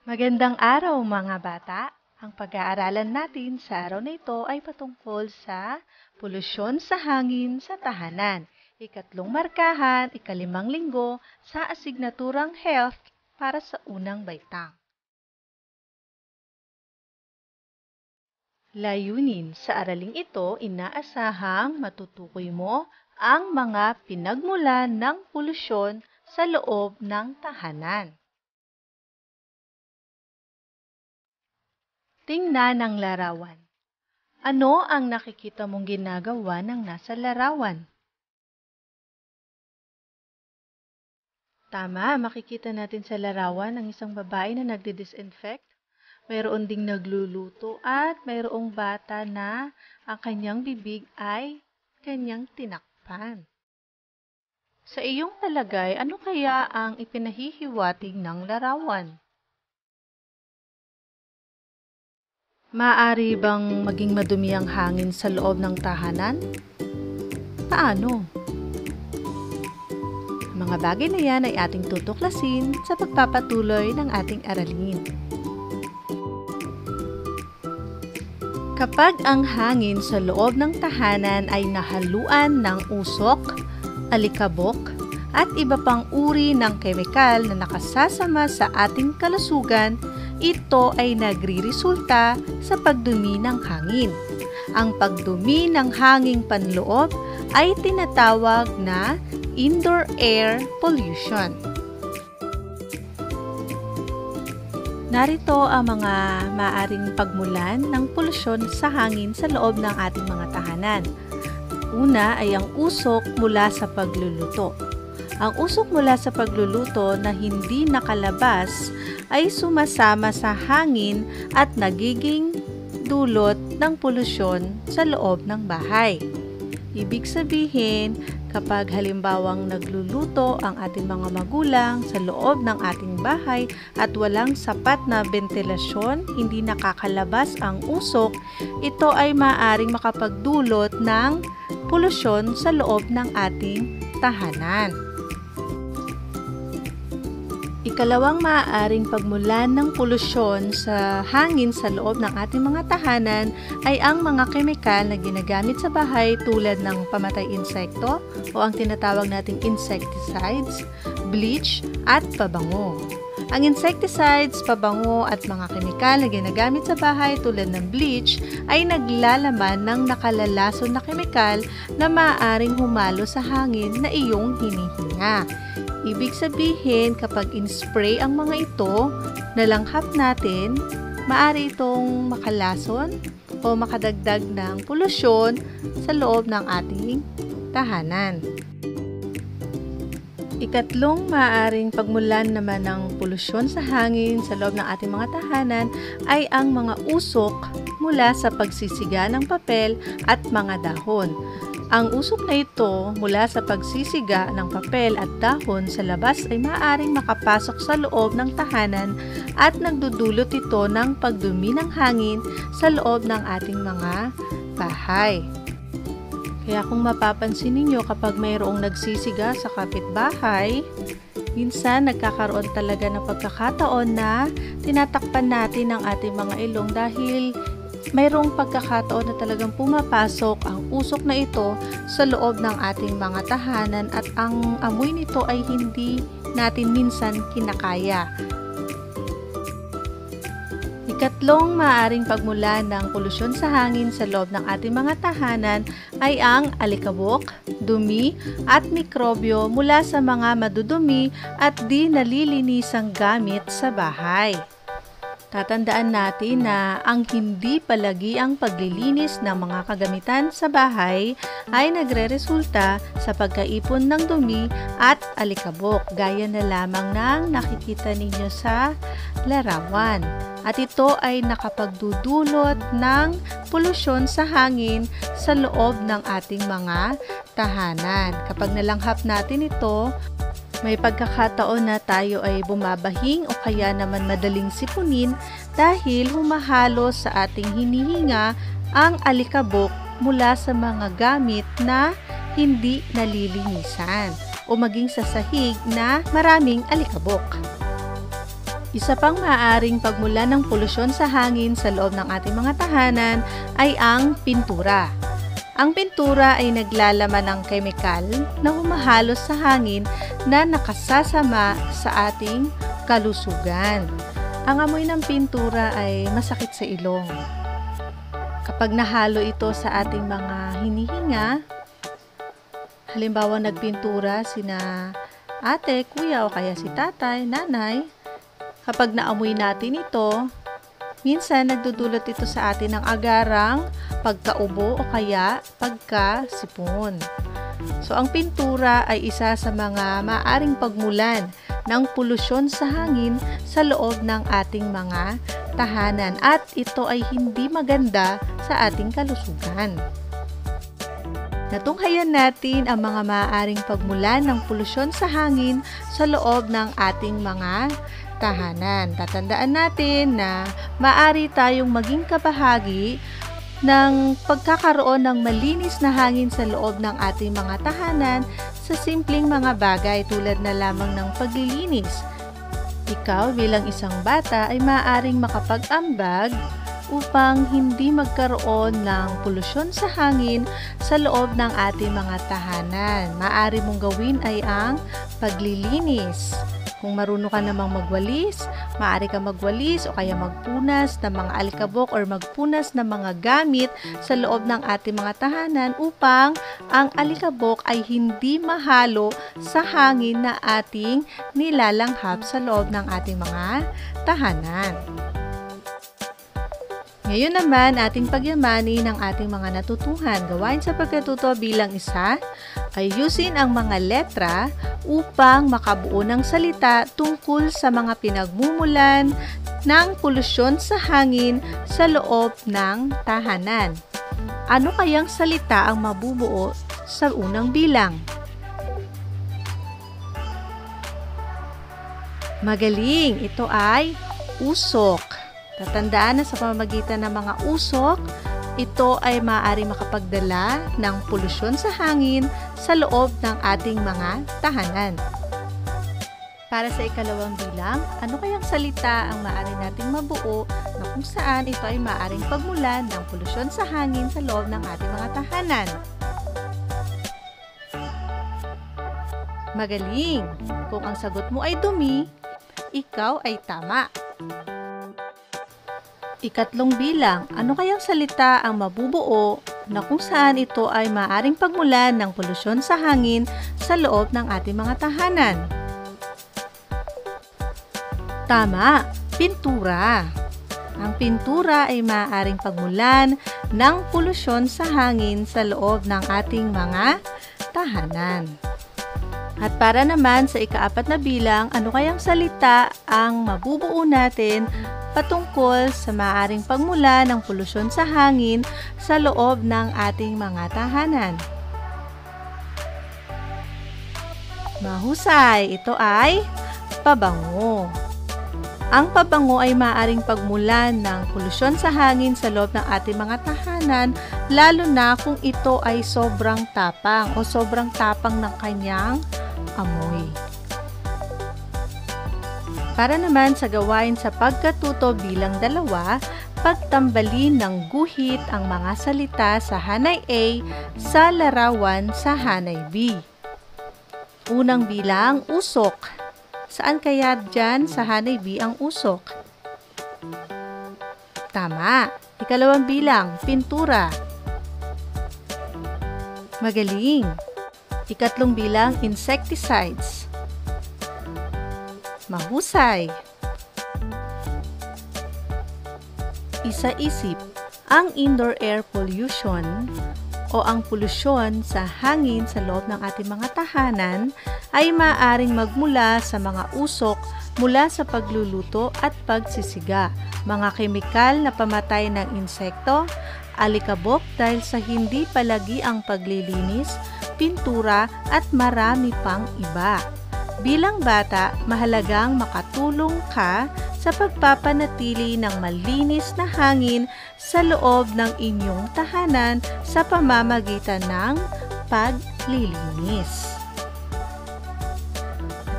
Magandang araw mga bata! Ang pag-aaralan natin sa araw na ito ay patungkol sa polusyon sa hangin sa tahanan. Ikatlong markahan, ikalimang linggo sa asignaturang Health para sa unang baitang. Layunin sa araling ito, inaasahang matutukoy mo ang mga pinagmulan ng polusyon sa loob ng tahanan. Tingnan ang larawan. Ano ang nakikita mong ginagawa ng nasa larawan? Tama, makikita natin sa larawan ang isang babae na nagdi-disinfect. Mayroon ding nagluluto at mayroong bata na ang kanyang bibig ay kanyang tinakpan. Sa iyong palagay, ano kaya ang ipinahihiwatig ng larawan? Maaari bang maging madumi ang hangin sa loob ng tahanan? Paano? Ang mga bagay na yan ay ating tutuklasin sa pagpapatuloy ng ating aralin. Kapag ang hangin sa loob ng tahanan ay nahaluan ng usok, alikabok, at iba pang uri ng kemikal na nakasasama sa ating kalusugan, ito ay nagriresulta sa pagdumi ng hangin. Ang pagdumi ng hanging panloob ay tinatawag na indoor air pollution. Narito ang mga maaring pagmulan ng polusyon sa hangin sa loob ng ating mga tahanan. Una ay ang usok mula sa pagluluto. Ang usok mula sa pagluluto na hindi nakalabas ay sumasama sa hangin at nagiging dulot ng polusyon sa loob ng bahay. Ibig sabihin, kapag halimbawang nagluluto ang ating mga magulang sa loob ng ating bahay at walang sapat na ventilasyon, hindi nakakalabas ang usok, ito ay maaaring makapagdulot ng polusyon sa loob ng ating tahanan. Ikalawang maaaring pagmulan ng polusyon sa hangin sa loob ng ating mga tahanan ay ang mga kemikal na ginagamit sa bahay tulad ng pamatay insekto o ang tinatawag nating insecticides, bleach at pabango. Ang insecticides, pabango at mga kemikal na ginagamit sa bahay tulad ng bleach ay naglalaman ng nakalalason na kemikal na maaaring humalo sa hangin na iyong hinihinga. Ibig sabihin, kapag in-spray ang mga ito, nalanghap natin, maaari itong makalason o makadagdag ng polusyon sa loob ng ating tahanan. Ikatlong maaaring pagmulan naman ng polusyon sa hangin sa loob ng ating mga tahanan ay ang mga usok mula sa pagsisiga ng papel at mga dahon. Ang usok na ito mula sa pagsisiga ng papel at dahon sa labas ay maaaring makapasok sa loob ng tahanan at nagdudulot ito ng pagdumi ng hangin sa loob ng ating mga bahay. Kaya kung mapapansin ninyo kapag mayroong nagsisiga sa kapitbahay, minsan nagkakaroon talaga ng pagkakataon na tinatakpan natin ang ating mga ilong dahil mayroong pagkakataon na talagang pumapasok ang usok na ito sa loob ng ating mga tahanan at ang amoy nito ay hindi natin minsan kinakaya. Ikatlong maaaring pagmulan ng polusyon sa hangin sa loob ng ating mga tahanan ay ang alikabok, dumi at mikrobyo mula sa mga madudumi at di nalilinisang gamit sa bahay. Tatandaan natin na ang hindi palagi ang paglilinis ng mga kagamitan sa bahay ay nagreresulta sa pagkaipon ng dumi at alikabok, gaya na lamang ng nakikita ninyo sa larawan. At ito ay nakapagdudulot ng polusyon sa hangin sa loob ng ating mga tahanan. Kapag nalanghap natin ito, may pagkakataon na tayo ay bumabahing o kaya naman madaling sipunin dahil humahalo sa ating hinihinga ang alikabok mula sa mga gamit na hindi nalilinisan o maging sa sahig na maraming alikabok. Isa pang maaaring pagmulan ng polusyon sa hangin sa loob ng ating mga tahanan ay ang pintura. Ang pintura ay naglalaman ng kemikal na humahalos sa hangin na nakasasama sa ating kalusugan. Ang amoy ng pintura ay masakit sa ilong. Kapag nahalo ito sa ating mga hinihinga, halimbawa nagpintura sina ate, kuya o kaya si tatay, nanay, kapag naamoy natin ito, minsan nagdudulot ito sa atin ng agarang, pagkaubo o kaya pagkasipon. So ang pintura ay isa sa mga maaaring pagmulan ng polusyon sa hangin sa loob ng ating mga tahanan at ito ay hindi maganda sa ating kalusugan. Natunghayan natin ang mga maaaring pagmulan ng polusyon sa hangin sa loob ng ating mga tahanan. Tatandaan natin na maaari tayong maging kabahagi ng pagkakaroon ng malinis na hangin sa loob ng ating mga tahanan sa simpleng mga bagay tulad na lamang ng paglilinis. Ikaw bilang isang bata ay maaaring makapag-ambag upang hindi magkaroon ng polusyon sa hangin sa loob ng ating mga tahanan. Maaari mong gawin ay ang paglilinis. Kung marunong ka namang magwalis, maaari ka magwalis o kaya magpunas ng mga alikabok or magpunas ng mga gamit sa loob ng ating mga tahanan upang ang alikabok ay hindi mahalo sa hangin na ating nilalanghap sa loob ng ating mga tahanan. Ngayon naman, ating pagyamani ng ating mga natutuhan. Gawain sa pagkatuto bilang isa, ayusin ang mga letra upang makabuo ng salita tungkol sa mga pinagmumulan ng polusyon sa hangin sa loob ng tahanan. Ano kayang salita ang mabubuo sa unang bilang? Magaling! Ito ay usok. Tatandaan na sa pamamagitan ng mga usok, ito ay maaari makapagdala ng polusyon sa hangin sa loob ng ating mga tahanan. Para sa ikalawang bilang, ano kayang salita ang maaari nating mabuo na kung saan ito ay maaaring pagmulan ng polusyon sa hangin sa loob ng ating mga tahanan? Magaling! Kung ang sagot mo ay dumi, ikaw ay tama. Ikatlong bilang, ano kayang salita ang mabubuo na kung saan ito ay maaaring pagmulan ng polusyon sa hangin sa loob ng ating mga tahanan? Tama, pintura. Ang pintura ay maaaring pagmulan ng polusyon sa hangin sa loob ng ating mga tahanan. At para naman sa ikaapat na bilang, ano kayang salita ang mabubuo natin patungkol sa maaaring pagmula ng polusyon sa hangin sa loob ng ating mga tahanan? Mahusay! Ito ay pabango. Ang pabango ay maaaring pagmulan ng polusyon sa hangin sa loob ng ating mga tahanan, lalo na kung ito ay sobrang tapang o sobrang tapang ng kanyang amoy. Para naman sa gawain sa pagkatuto bilang 2, pagtambalin ng guhit ang mga salita sa hanay A sa larawan sa hanay B. Unang bilang, usok. Saan kaya dyan sa hanay B ang usok? Tama. Ikalawang bilang, pintura. Magaling. Ikatlong bilang, insecticides. Mahusay. Isa-isip, ang indoor air pollution o ang polusyon sa hangin sa loob ng ating mga tahanan ay maaaring magmula sa mga usok mula sa pagluluto at pagsisiga, mga kemikal na pamatay ng insekto, alikabok dahil sa hindi palagi ang paglilinis, pintura at marami pang iba. Bilang bata, mahalagang makatulong ka sa pagpapanatili ng malinis na hangin sa loob ng inyong tahanan sa pamamagitan ng paglilinis.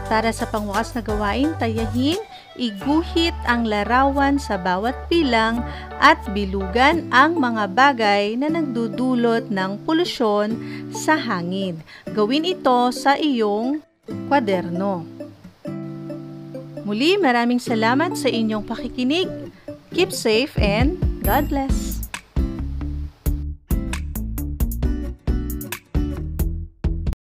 Para sa pangwakas na gawain, tayahin, iguhit ang larawan sa bawat bilang at bilugan ang mga bagay na nagdudulot ng polusyon sa hangin. Gawin ito sa iyong kwaderno. Muli, maraming salamat sa inyong pakikinig. Keep safe and God bless!